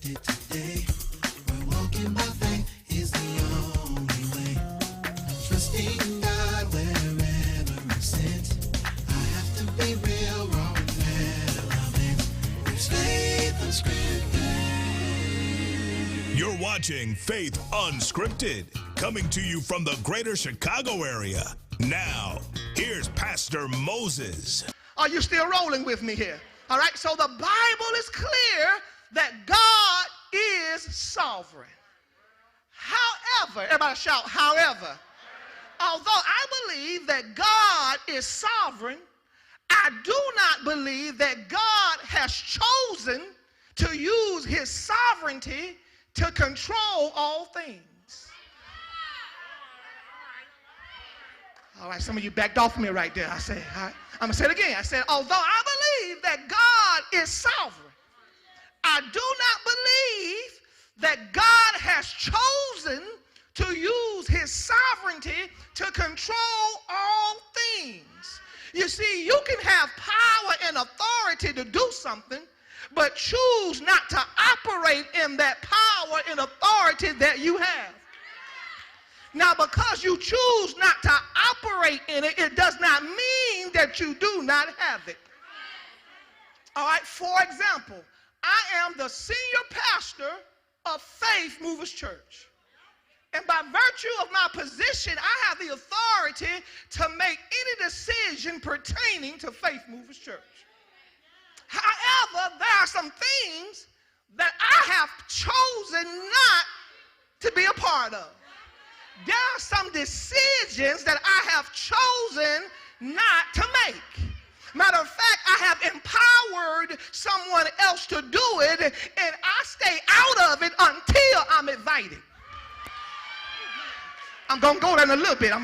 it today. We're walking by faith is the only way. Trusting God wherever I'm sent. I have to be real, raw, and relevant. There's faith unscripted. You're watching Faith Unscripted, coming to you from the greater Chicago area. Now, here's Pastor Moses. Are you still rolling with me here? All right, so the Bible is clear that God is sovereign. However, everybody shout, however. Although I believe that God is sovereign, I do not believe that God has chosen to use his sovereignty to control all things. All right, some of you backed off me right there. I said, all right, I'm going to say it again. I said, although I believe that God is sovereign, I do not believe that God has chosen to use his sovereignty to control all things. You see, you can have power and authority to do something, but choose not to operate in that power and authority that you have. Now, because you choose not to operate in it, it does not mean that you do not have it. All right, for example, I am the senior pastor of Faith Movers Church. And by virtue of my position, I have the authority to make any decision pertaining to Faith Movers Church. However, there are some things that I have chosen not to be a part of. There are some decisions that I have chosen not to make. Matter of fact, I have empowered someone else to do it, and I stay out of it until I'm invited. I'm going to go there in a little bit. Now,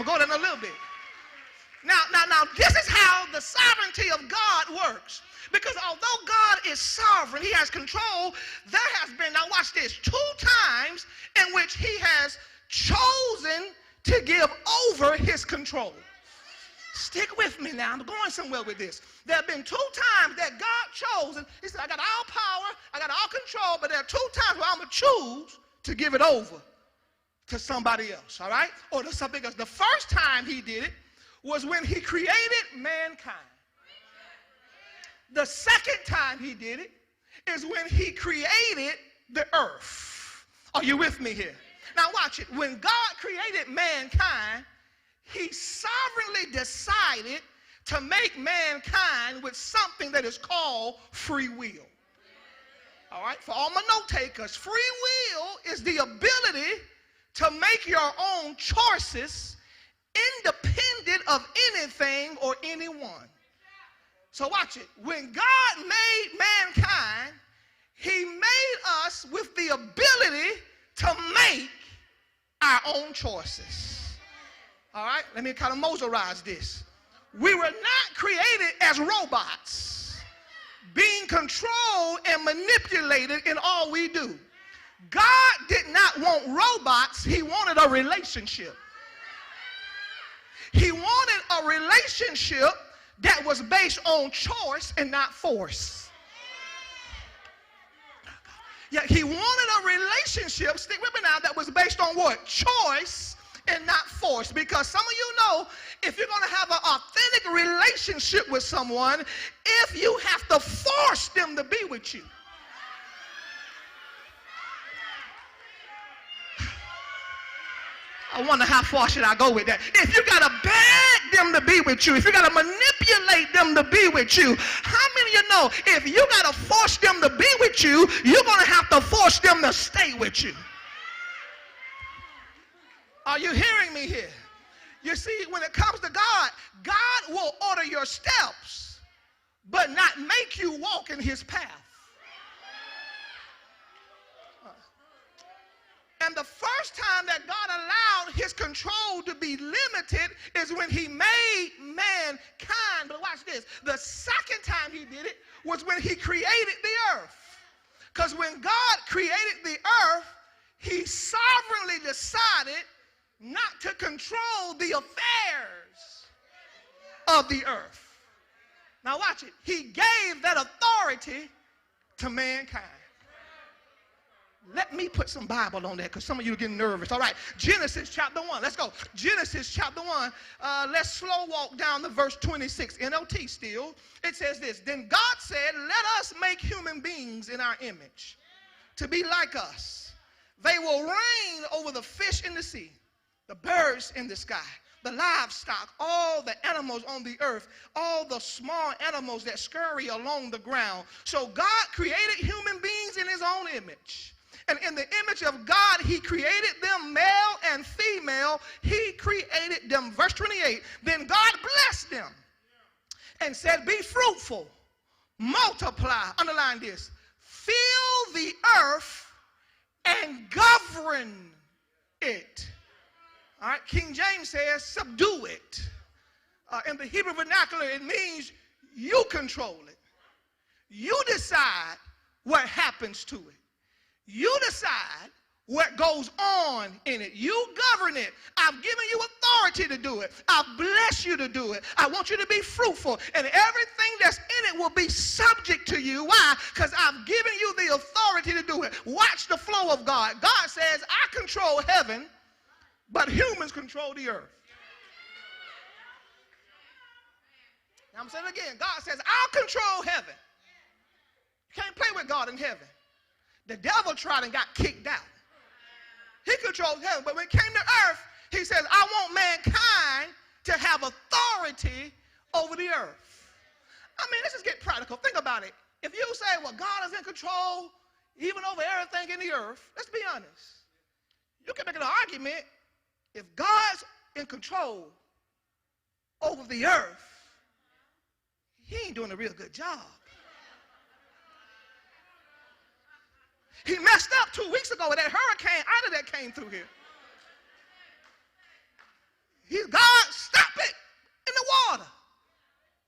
this is how the sovereignty of God works. Because although God is sovereign, he has control, there has been, now watch this, 2 times in which he has chosen to give over his control. Stick with me now. I'm going somewhere with this. There have been 2 times that God chose, and he said, I got all power, I got all control, but there are 2 times where I'm going to choose to give it over to somebody else, all right? Or to something else. The first time he did it was when he created mankind. The second time he did it is when he created the earth. Are you with me here? Now watch it. When God created mankind, he sovereignly decided to make mankind with something that is called free will. All right, for all my note takers, free will is the ability to make your own choices independent of anything or anyone. So watch it. When God made mankind, he made us with the ability to make our own choices. All right, let me kind of Moserize this. We were not created as robots, being controlled and manipulated in all we do. God did not want robots, he wanted a relationship. He wanted a relationship that was based on choice and not force. Yeah, he wanted a relationship, stick with me now, that was based on what? Choice and not force. Because some of you know, if you're going to have an authentic relationship with someone, if you have to force them to be with you. I wonder how far should I go with that. If you got to beg them to be with you, if you got to manipulate them to be with you, how many of you know if you got to force them to be with you, you're going to have to force them to stay with you? Are you hearing me here? You see, when it comes to God, God will order your steps, but not make you walk in his path. And the first time that God allowed his control to be limited is when he made mankind. But watch this. The second time he did it was when he created the earth. Because when God created the earth, he sovereignly decided not to control the affairs of the earth. Now watch it. He gave that authority to mankind. Let me put some Bible on that because some of you are getting nervous. All right, Genesis chapter 1. Let's go. Genesis chapter 1. Let's slow walk down to verse 26. NLT still. It says this. Then God said, let us make human beings in our image to be like us. They will reign over the fish in the sea, the birds in the sky, the livestock, all the animals on the earth, all the small animals that scurry along the ground. So God created human beings in his own image. And in the image of God, he created them, male and female. He created them. Verse 28, then God blessed them and said, be fruitful, multiply, underline this, fill the earth and govern it. All right, King James says, subdue it. In the Hebrew vernacular, it means you control it. You decide what happens to it. You decide what goes on in it. You govern it. I've given you authority to do it. I've blessed you to do it. I want you to be fruitful. And everything that's in it will be subject to you. Why? Because I've given you the authority to do it. Watch the flow of God. God says, I control heaven, but humans control the earth. Now I'm saying it again. God says, I'll control heaven. You can't play with God in heaven. The devil tried and got kicked out. He controls heaven. But when it came to earth, he says, I want mankind to have authority over the earth. I mean, let's just get practical. Think about it. If you say, well, God is in control even over everything in the earth, let's be honest. You can make an argument. If God's in control over the earth, he ain't doing a real good job. He messed up 2 weeks ago with that hurricane Ida that came through here. God, stop it in the water.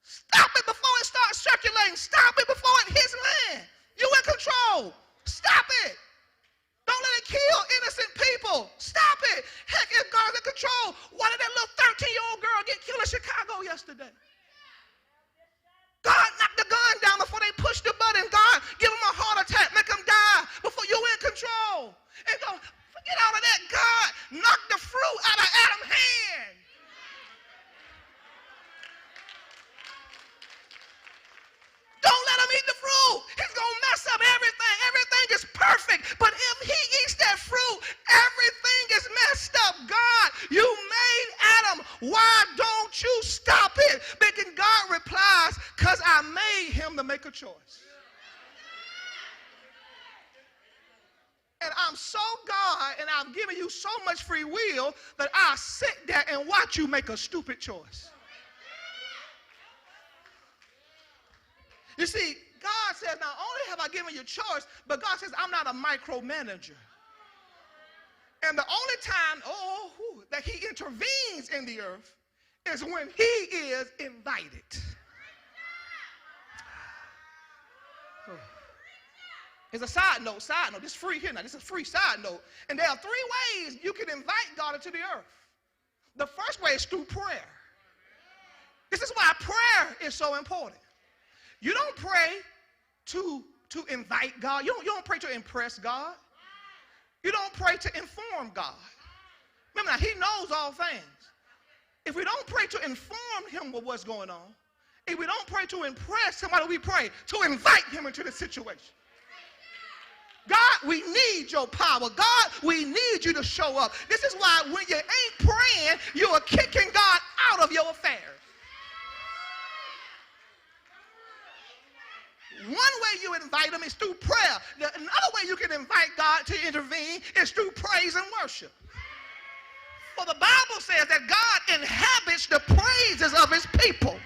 Stop it before it starts circulating. Stop it before it hits land. You in control. Stop it. Don't let it kill innocent people. Stop it. Heck, if God's in control, why did that little 13-year-old girl get killed in Chicago yesterday? God knocked the gun down before they pushed the button. God, give them a heart attack, make them die before you're in control. And go, forget all of that. God knocked the fruit out of Adam's hand. Don't let him eat the fruit. He's going to mess up everything. Everything is perfect. But if he eats that fruit, everything is messed up. God, you made Adam. Why don't you stop it? And God replies, because I made him to make a choice. And I'm so God, and I've given you so much free will that I'll sit there and watch you make a stupid choice. You see, God says, not only have I given you choice, but God says, I'm not a micromanager. And the only time, that he intervenes in the earth is when he is invited. It's a side note. This is free here now. This is a free side note. And there are 3 ways you can invite God into the earth. The first way is through prayer. This is why prayer is so important. You don't pray to invite God. You don't pray to impress God. You don't pray to inform God. Remember now, he knows all things. If we don't pray to inform him with what's going on, if we don't pray to impress him, why do we pray? To invite him into the situation. God, we need your power. God, we need you to show up. This is why when you ain't praying, you are kicking God out of your affairs. One way you invite him is through prayer. Another way you can invite God to intervene is through praise and worship. For the Bible says that God inhabits the praises of his people.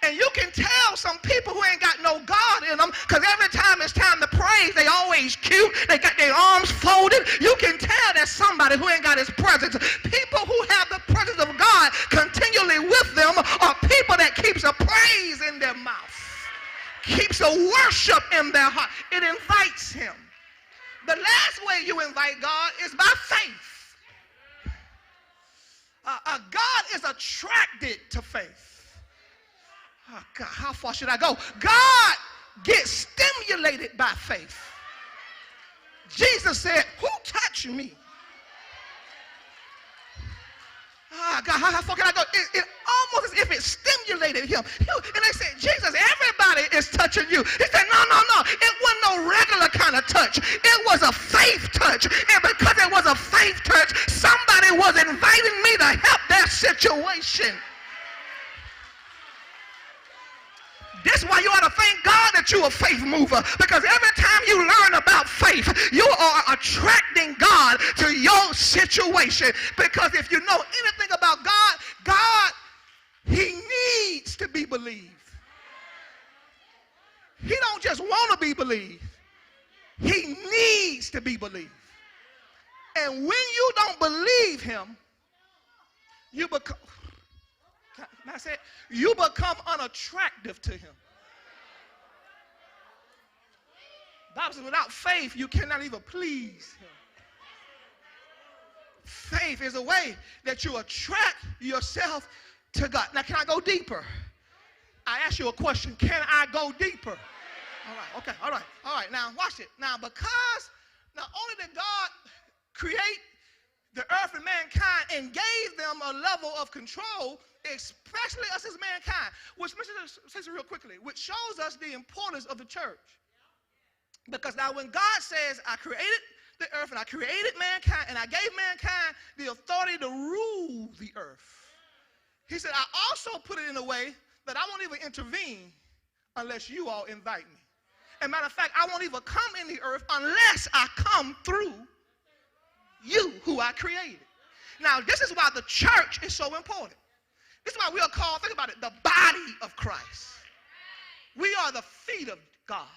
And you can tell some people who ain't got no God in them, because every time it's time to praise, they always cute. They got their arms folded. You can tell that's somebody who ain't got his presence. People who have the presence of God continually with them are people that keeps a praise in their mouth, keeps a worship in their heart. It invites him. The last way you invite God is by faith. God is attracted to faith. Oh God, how far should I go? God gets stimulated by faith. Jesus said, who touched me? Ah, God, how far can I go? It almost as if it stimulated him. And they said, Jesus, everybody is touching you. He said, no. It wasn't no regular kind of touch. It was a faith touch. And because it was a faith touch, somebody was inviting me to help their situation. That's why you ought to thank God that you're a faith mover, because every time you learn about faith, you are attracting God to your situation. Because if you know anything about God, he needs to be believed. He don't just want to be believed. He needs to be believed. And when you don't believe him, you become unattractive to him. The Bible says without faith, you cannot even please him. Faith is a way that you attract yourself to God. Now, can I go deeper? I ask you a question. Can I go deeper? All right, okay, all right. Now, watch it. Now, because not only did God create the earth and mankind and gave them a level of control, especially us as mankind, which, say this real quickly, which shows us the importance of the church. Because now when God says, I created the earth and I created mankind and I gave mankind the authority to rule the earth, he said, I also put it in a way that I won't even intervene unless you all invite me. As a matter of fact, I won't even come in the earth unless I come through you who I created. Now, this is why the church is so important. This is why we are called, think about it, the body of Christ. We are the feet of God.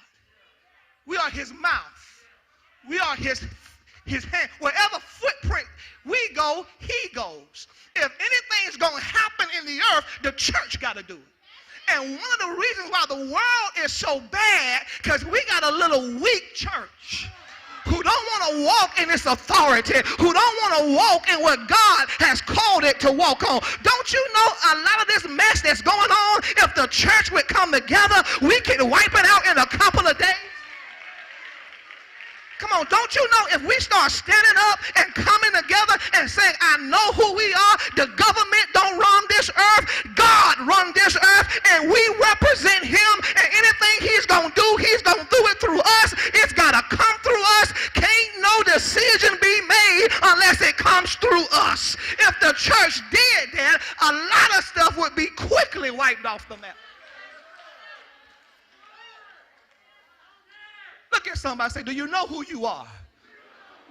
We are his mouth. We are his hand. Wherever footprint we go, he goes. If anything is going to happen in the earth, the church got to do it. And one of the reasons why the world is so bad, because we got a little weak church who don't want to walk in its authority, who don't want to walk in what God has called it to walk on. Don't you know a lot of this mess that's going on, if the church would come together, we could wipe it out in a couple of days? Come on, don't you know if we start standing up and coming together and saying, I know who we are, the government don't run this earth, God run this earth, and we represent him, and anything he's going to do, he's going to do it through us. It's got to come through us. Can't no decision be made unless it comes through us. If the church did that, a lot of stuff would be quickly wiped off the map. Look at somebody and say, do you know who you are?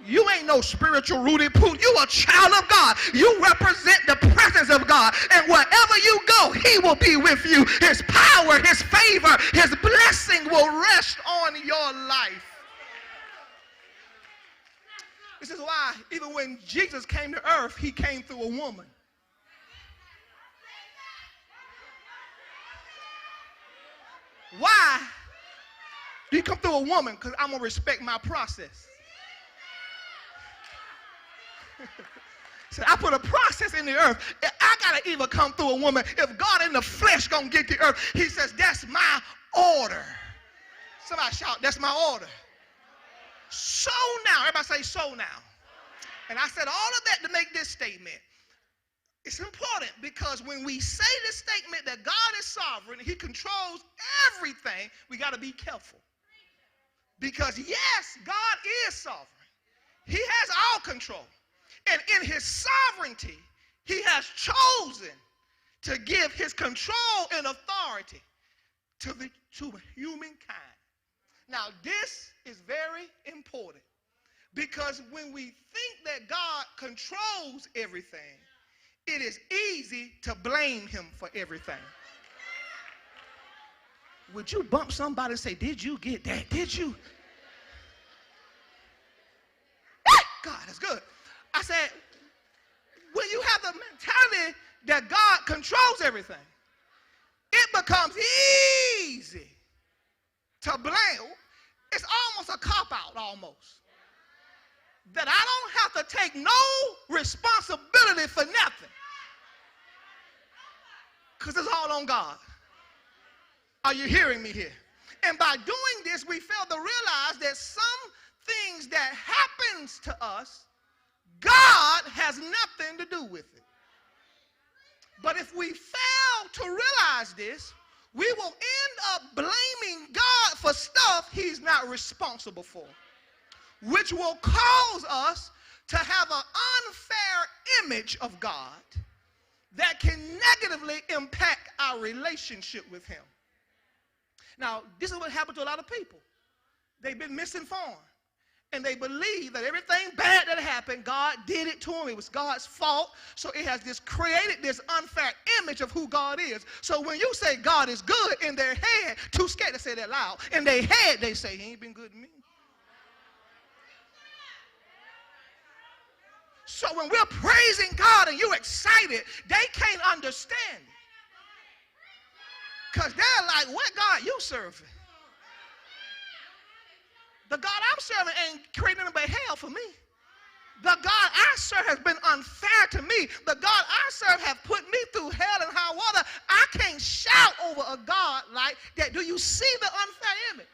You ain't no spiritual rooted pool. You a child of God. You represent the presence of God. And wherever you go, he will be with you. His power, his favor, his blessing will rest on your life. This is why even when Jesus came to earth, he came through a woman. Why? You come through a woman because I'm going to respect my process. So I put a process in the earth. I got to either come through a woman. If God in the flesh going to get the earth, he says, that's my order. Somebody shout, that's my order. So now, everybody say so now. And I said all of that to make this statement. It's important because when we say this statement that God is sovereign, he controls everything, we got to be careful. Because yes, God is sovereign. He has all control. And in his sovereignty, he has chosen to give his control and authority to humankind. Now, this is very important because when we think that God controls everything, it is easy to blame him for everything. Would you bump somebody and say, did you get that? Did you? God, that's good. I said, when you have the mentality that God controls everything, it becomes easy to blame. It's almost a cop-out almost. That I don't have to take no responsibility for nothing. Because it's all on God. Are you hearing me here? And by doing this, we fail to realize that some things that happens to us, God has nothing to do with it. But if we fail to realize this, we will end up blaming God for stuff he's not responsible for, which will cause us to have an unfair image of God that can negatively impact our relationship with him. Now, this is what happened to a lot of people. They've been misinformed, and they believe that everything bad that happened, God did it to them. It was God's fault. So it has created this unfair image of who God is. So when you say God is good, in their head, too scared to say that loud, in their head they say, he ain't been good to me. So when we're praising God and you're excited, they can't understand it. Because they're like, what God you serving? The God I'm serving ain't creating nothing but hell for me. The God I serve has been unfair to me. The God I serve has put me through hell and high water. I can't shout over a God like that. Do you see the unfair image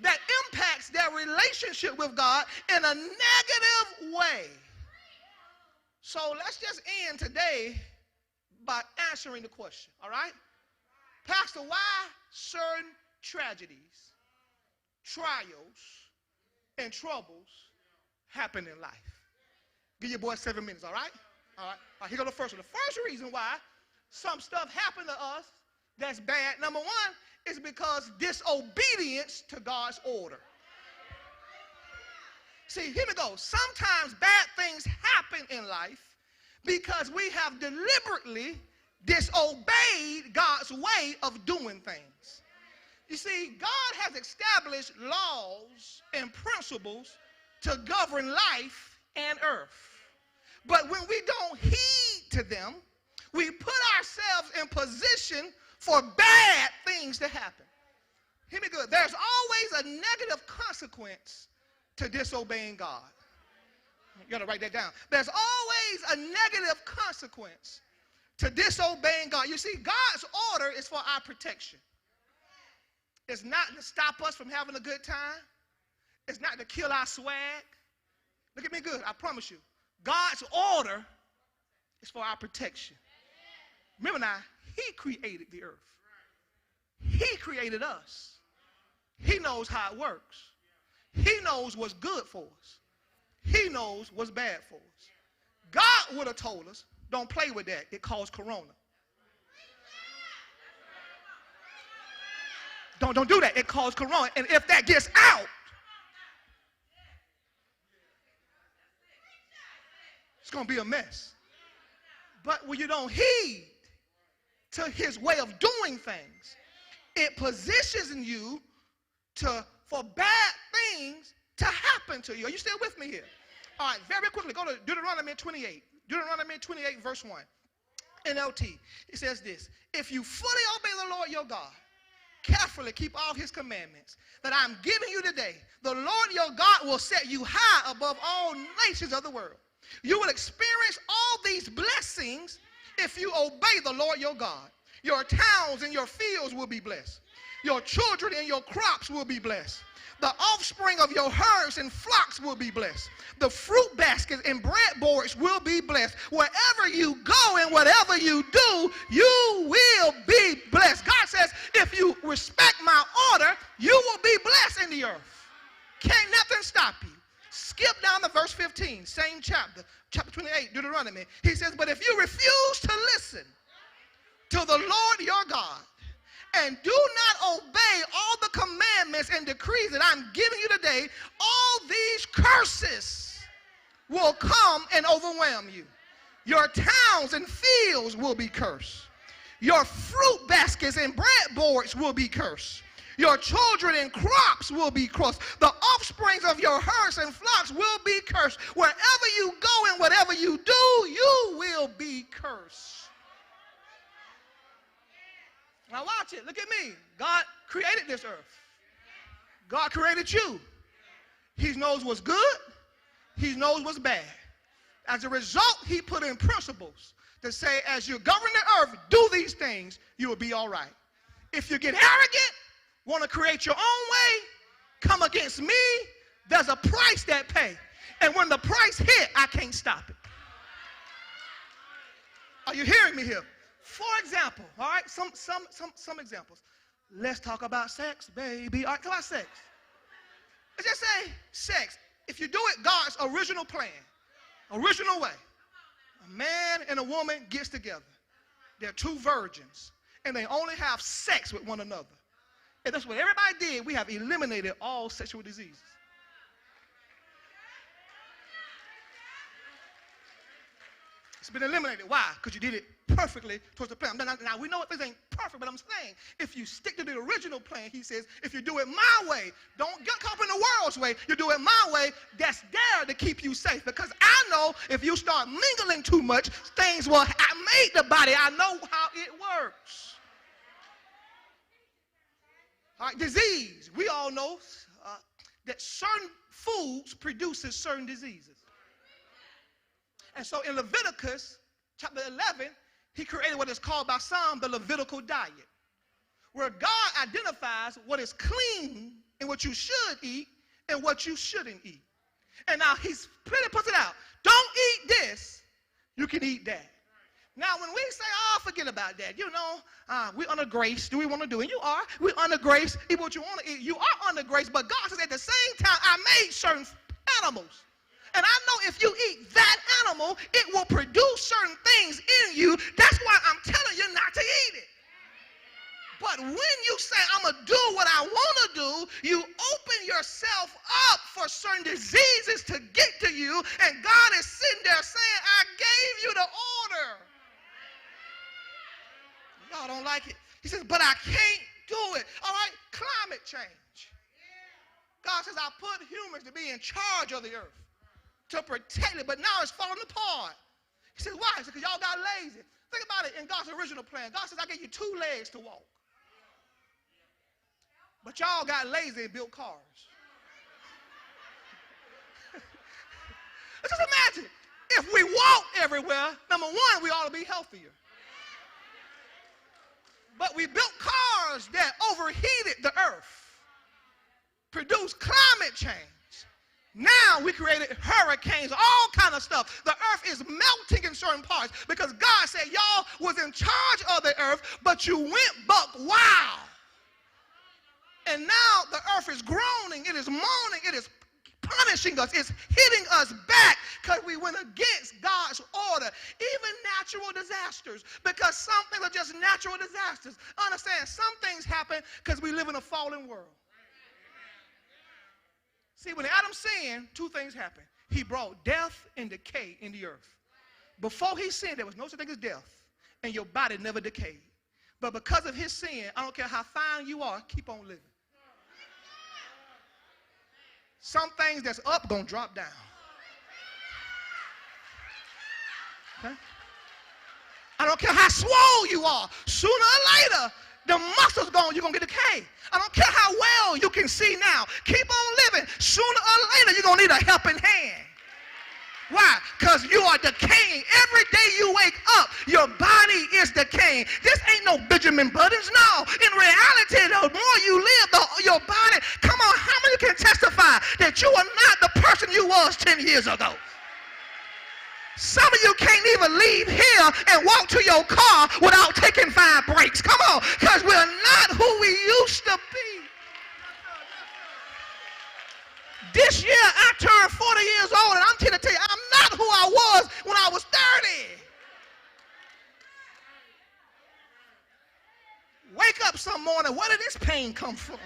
that impacts their relationship with God in a negative way? So let's just end today by answering the question, all right? Pastor, why certain tragedies, trials, and troubles happen in life? Give your boy 7 minutes, all right? All right, here goes the first one. The first reason why some stuff happened to us that's bad, number one, is because disobedience to God's order. See, here we go. Sometimes bad things happen in life because we have deliberately disobeyed God's way of doing things. You see, God has established laws and principles to govern life and earth. But when we don't heed to them, we put ourselves in position for bad things to happen. Hear me good. There's always a negative consequence to disobeying God. You got to write that down. There's always a negative consequence to disobeying God. You see, God's order is for our protection. It's not to stop us from having a good time. It's not to kill our swag. Look at me good, I promise you. God's order is for our protection. Remember now, he created the earth. He created us. He knows how it works. He knows what's good for us. He knows what's bad for us. God would have told us, don't play with that. It caused corona. Don't do that. It caused corona. And if that gets out, it's going to be a mess. But when you don't heed to his way of doing things, it positions you for bad things to happen to you. Are you still with me here? All right, very quickly, go to Deuteronomy 28. Deuteronomy 28, verse 1. NLT. It says this: if you fully obey the Lord your God, carefully keep all his commandments that I'm giving you today, the Lord your God will set you high above all nations of the world. You will experience all these blessings if you obey the Lord your God. Your towns and your fields will be blessed. Your children and your crops will be blessed. The offspring of your herds and flocks will be blessed. The fruit baskets and breadboards will be blessed. Wherever you go and whatever you do, you will be blessed. God says, if you respect my order, you will be blessed in the earth. Can't nothing stop you. Skip down to verse 15, same chapter, chapter 28, Deuteronomy. He says, but if you refuse to listen to the Lord your God, and do not obey all the commandments and decrees that I'm giving you today, all these curses will come and overwhelm you. Your towns and fields will be cursed. Your fruit baskets and breadboards will be cursed. Your children and crops will be cursed. The offsprings of your herds and flocks will be cursed. Wherever you go and whatever you do, you will be cursed. Now watch it. Look at me. God created this earth. God created you. He knows what's good. He knows what's bad. As a result, he put in principles to say, as you govern the earth, do these things, you will be all right. If you get arrogant, want to create your own way, come against me, There's a price that pay. And when the price hit, I can't stop it. Are you hearing me here? For example, all right, some examples. Let's talk about sex, baby. All right, talk about sex. Let's just say sex. If you do it God's original plan, original way, a man and a woman gets together. They're two virgins, and they only have sex with one another. If that's what everybody did, we have eliminated all sexual diseases. It's been eliminated. Why? Because you did it perfectly towards the plan. Now, we know things ain't perfect, but I'm saying if you stick to the original plan, he says, if you do it my way, don't get caught up in the world's way, you do it my way, that's there to keep you safe. Because I know if you start mingling too much, things will, I made the body, I know how it works. All right, disease. We all know that certain foods produces certain diseases. And so in Leviticus chapter 11, he created what is called by some the Levitical Diet, where God identifies what is clean and what you should eat and what you shouldn't eat. And now he's pretty puts it out. Don't eat this, you can eat that. Now when we say, oh, forget about that, you know, we're under grace, do we want to do it? You are. We're under grace, eat what you want to eat. You are under grace, but God says at the same time, I made certain animals. And I know if you eat that animal, it will produce certain things in you. That's why I'm telling you not to eat it. But when you say, I'm going to do what I want to do, you open yourself up for certain diseases to get to you. And God is sitting there saying, I gave you the order. Y'all don't like it. He says, but I can't do it. All right, climate change. God says, I put humans to be in charge of the earth, to protect it, but now it's falling apart. He says, why? He says, because y'all got lazy. Think about it in God's original plan. God says, I gave you 2 legs to walk. But y'all got lazy and built cars. Let's just imagine, if we walk everywhere, number one, we ought to be healthier. But we built cars that overheated the earth, produced climate change. Now we created hurricanes, all kind of stuff. The earth is melting in certain parts because God said y'all was in charge of the earth, but you went buck wild. And now the earth is groaning, it is moaning, it is punishing us, it's hitting us back because we went against God's order. Even natural disasters, because some things are just natural disasters. Understand, some things happen because we live in a fallen world. See, when Adam sinned, 2 things happened. He brought death and decay in the earth. Before he sinned, there was no such thing as death, and your body never decayed. But because of his sin, I don't care how fine you are, keep on living. Some things that's up gonna drop down. Okay? I don't care how swole you are. Sooner or later, the muscles gone, you're going to get decay. I don't care how well you can see now. Keep on living. Sooner or later, you're going to need a helping hand. Why? Because you are decaying. Every day you wake up, your body is decaying. This ain't no Benjamin Buttons. No. In reality, the more you live, your body, come on, how many can testify that you are not the person you was 10 years ago? Some of you can't even leave here and walk to your car without taking 5 breaks. Come on, because we're not who we used to be. This year, I turned 40 years old, and I'm here to tell you, I'm not who I was when I was 30. Wake up some morning, where did this pain come from?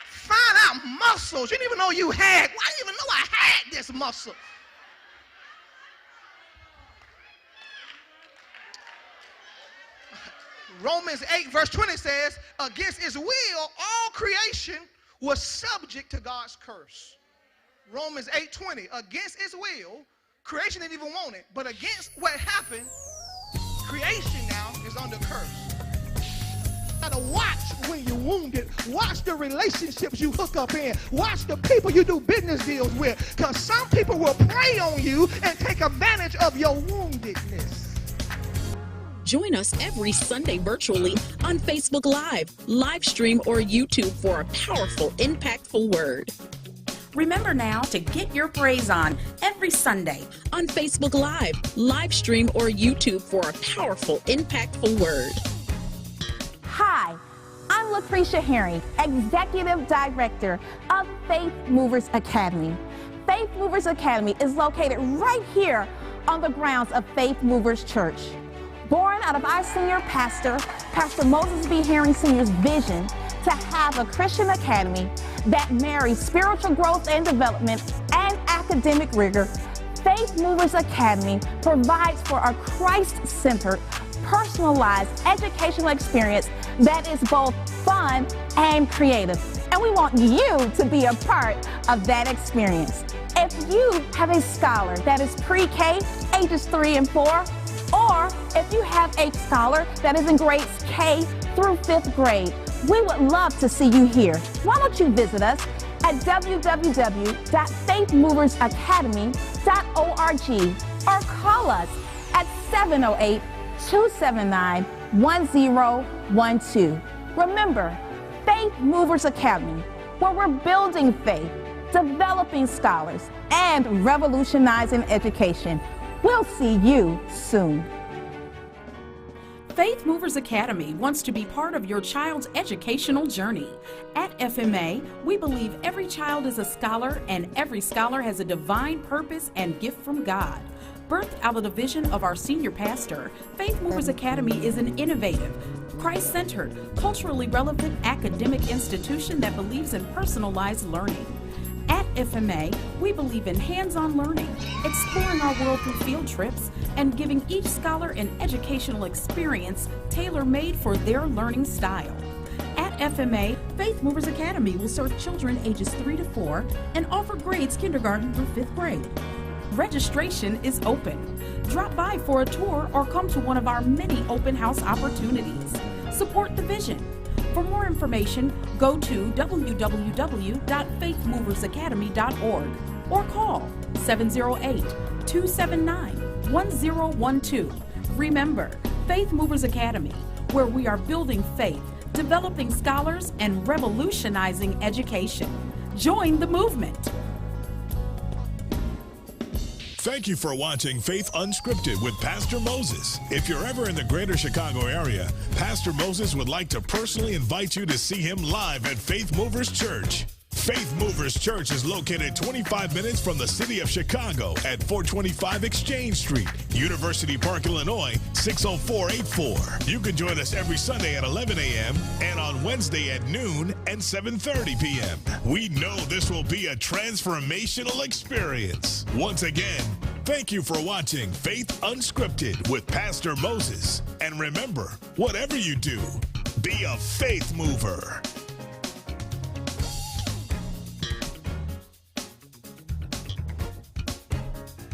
Find out muscles you didn't even know you had. Well, I didn't even know I had this muscle. Romans 8 verse 20 says, against his will, all creation was subject to God's curse. Romans 8:20, against his will, creation didn't even want it, but against what happened, creation now is under curse. You gotta watch when you're wounded. Watch the relationships you hook up in. Watch the people you do business deals with, because some people will prey on you and take advantage of your woundedness. Join us every Sunday virtually on Facebook Live, live stream, or YouTube for a powerful, impactful word. Remember now to get your praise on every Sunday on Facebook Live, live stream, or YouTube for a powerful, impactful word. Hi, I'm Lucretia Herring, Executive Director of Faith Movers Academy. Faith Movers Academy is located right here on the grounds of Faith Movers Church. Born out of our senior pastor, Pastor Moses B. Herring Sr.'s vision to have a Christian academy that marries spiritual growth and development and academic rigor, Faith Movers Academy provides for a Christ-centered, personalized educational experience that is both fun and creative. And we want you to be a part of that experience. If you have a scholar that is pre-K, ages 3 and 4, or if you have a scholar that is in grades K through 5th grade, we would love to see you here. Why don't you visit us at www.faithmoversacademy.org or call us at 708-279-1012. Remember, Faith Movers Academy, where we're building faith, developing scholars, and revolutionizing education. We'll see you soon. Faith Movers Academy wants to be part of your child's educational journey. At FMA, we believe every child is a scholar and every scholar has a divine purpose and gift from God. Birthed out of the vision of our senior pastor, Faith Movers Academy is an innovative, Christ-centered, culturally relevant academic institution that believes in personalized learning. At FMA, we believe in hands-on learning, exploring our world through field trips, and giving each scholar an educational experience tailor-made for their learning style. At FMA, Faith Movers Academy will serve children ages 3 to 4 and offer grades kindergarten through 5th grade. Registration is open. Drop by for a tour or come to one of our many open house opportunities. Support the vision. For more information, go to www.faithmoversacademy.org or call 708-279-1012. Remember, Faith Movers Academy, where we are building faith, developing scholars, and revolutionizing education. Join the movement. Thank you for watching Faith Unscripted with Pastor Moses. If you're ever in the greater Chicago area, Pastor Moses would like to personally invite you to see him live at Faith Movers Church. Faith Movers Church is located 25 minutes from the city of Chicago at 425 Exchange Street, University Park, Illinois, 60484. You can join us every Sunday at 11 a.m. and on Wednesday at noon and 7:30 p.m. We know this will be a transformational experience. Once again, thank you for watching Faith Unscripted with Pastor Moses. And remember, whatever you do, be a faith mover.